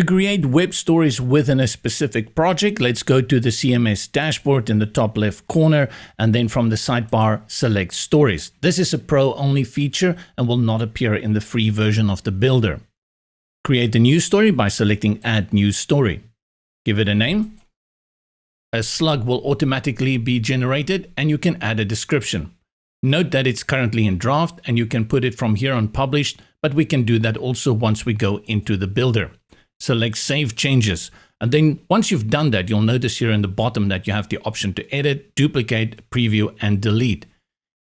To create web stories within a specific project, let's go to the CMS dashboard in the top left corner, and then from the sidebar, select Stories. This is a pro-only feature and will not appear in the free version of the builder. Create a new story by selecting Add New Story. Give it a name. A slug will automatically be generated, and you can add a description. Note that it's currently in draft, and you can put it from here on published, but we can do that also once we go into the builder. Select Save Changes, and then once you've done that, you'll notice here in the bottom that you have the option to edit, duplicate, preview, and delete.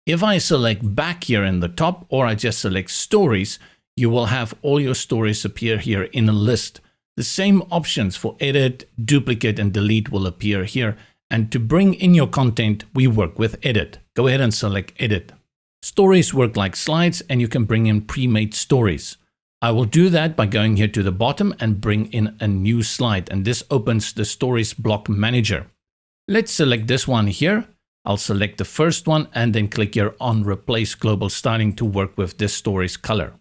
If I select back here in the top, or I just select Stories, you will have all your stories appear here in a list. The same options for edit, duplicate, and delete will appear here. And to bring in your content, we work with Edit. Go ahead and select Edit. Stories work like slides, and you can bring in pre-made stories. I will do that by going here to the bottom and bring in a new slide, and this opens the Stories block manager. Let's select this one here. I'll select the first one and then click here on Replace Global Styling to work with this story's color.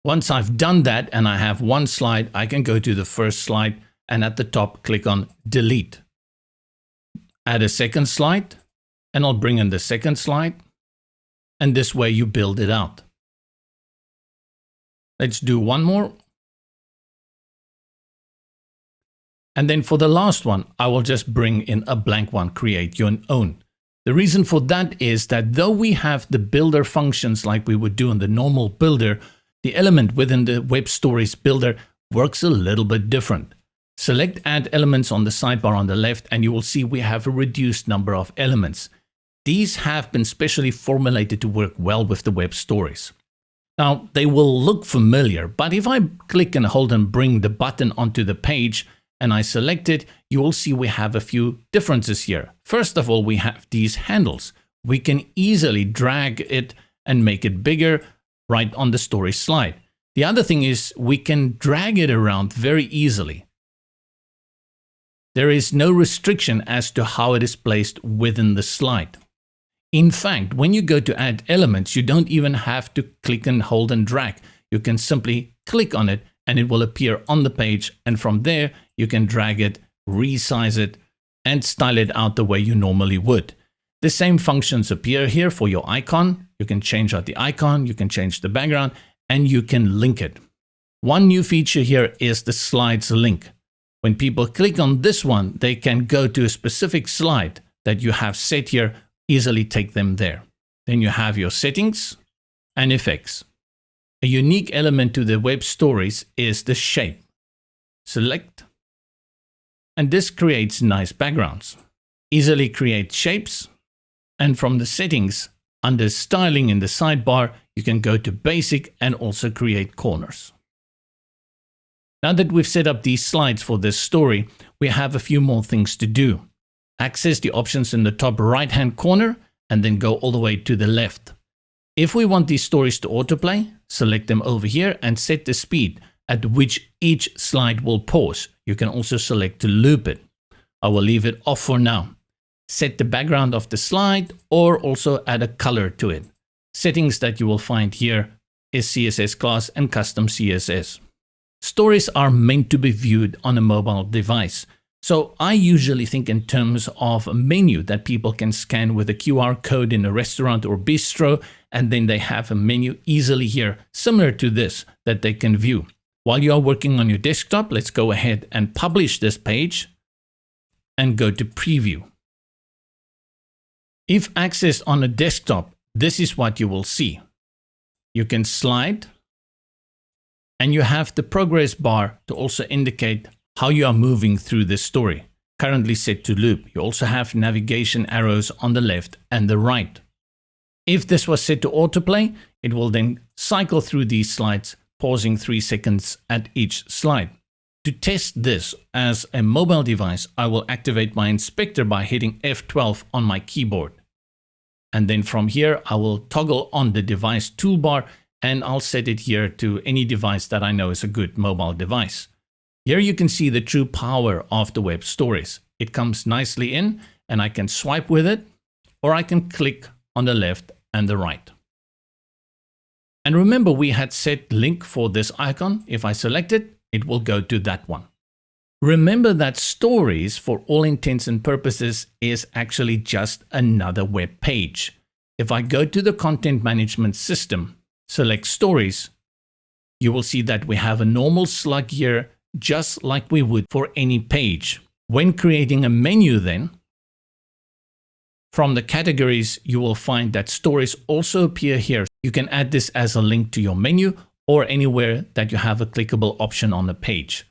Once I've done that and I have one slide, I can go to the first slide and at the top click on Delete. Add a second slide, and I'll bring in the second slide, and this way you build it out. Let's do one more. And then for the last one, I will just bring in a blank one, create your own. The reason for that is that though we have the builder functions like we would do in the normal builder, the element within the Web Stories builder works a little bit different. Select Add Elements on the sidebar on the left, and you will see we have a reduced number of elements. These have been specially formulated to work well with the Web Stories. Now, they will look familiar, but if I click and hold and bring the button onto the page and I select it, you will see we have a few differences here. First of all, we have these handles. We can easily drag it and make it bigger right on the story slide. The other thing is we can drag it around very easily. There is no restriction as to how it is placed within the slide. In fact, when you go to add elements, you don't even have to click and hold and drag. You can simply click on it and it will appear on the page, and from there you can drag it, resize it, and style it out the way you normally would. The same functions appear here for your icon. You can change out the icon, you can change the background, and you can link it. One new feature here is the slides link. When people click on this one, they can go to a specific slide that you have set here, easily take them there. Then you have your settings and effects. A unique element to the Web Stories is the shape. Select, and this creates nice backgrounds. Easily create shapes, and from the settings, under styling in the sidebar, you can go to basic and also create corners. Now that we've set up these slides for this story, we have a few more things to do. Access the options in the top right-hand corner and then go all the way to the left. If we want these stories to autoplay, select them over here and set the speed at which each slide will pause. You can also select to loop it. I will leave it off for now. Set the background of the slide or also add a color to it. Settings that you will find here is CSS class and custom CSS. Stories are meant to be viewed on a mobile device. So I usually think in terms of a menu that people can scan with a QR code in a restaurant or bistro, and then they have a menu easily here, similar to this, that they can view. While you are working on your desktop, let's go ahead and publish this page and go to preview. If accessed on a desktop, this is what you will see. You can slide, and you have the progress bar to also indicate how you are moving through this story, currently set to loop. You also have navigation arrows on the left and the right. If this was set to autoplay, it will then cycle through these slides, pausing 3 seconds at each slide. To test this as a mobile device, I will activate my inspector by hitting F12 on my keyboard. And then from here, I will toggle on the device toolbar and I'll set it here to any device that I know is a good mobile device. Here you can see the true power of the Web Stories. It comes nicely in and I can swipe with it, or I can click on the left and the right. And remember, we had set link for this icon. If I select it, it will go to that one. Remember that stories, for all intents and purposes, is actually just another web page. If I go to the content management system, select stories, you will see that we have a normal slug here, just like we would for any page. When creating a menu then, from the categories, you will find that stories also appear here. You can add this as a link to your menu or anywhere that you have a clickable option on the page.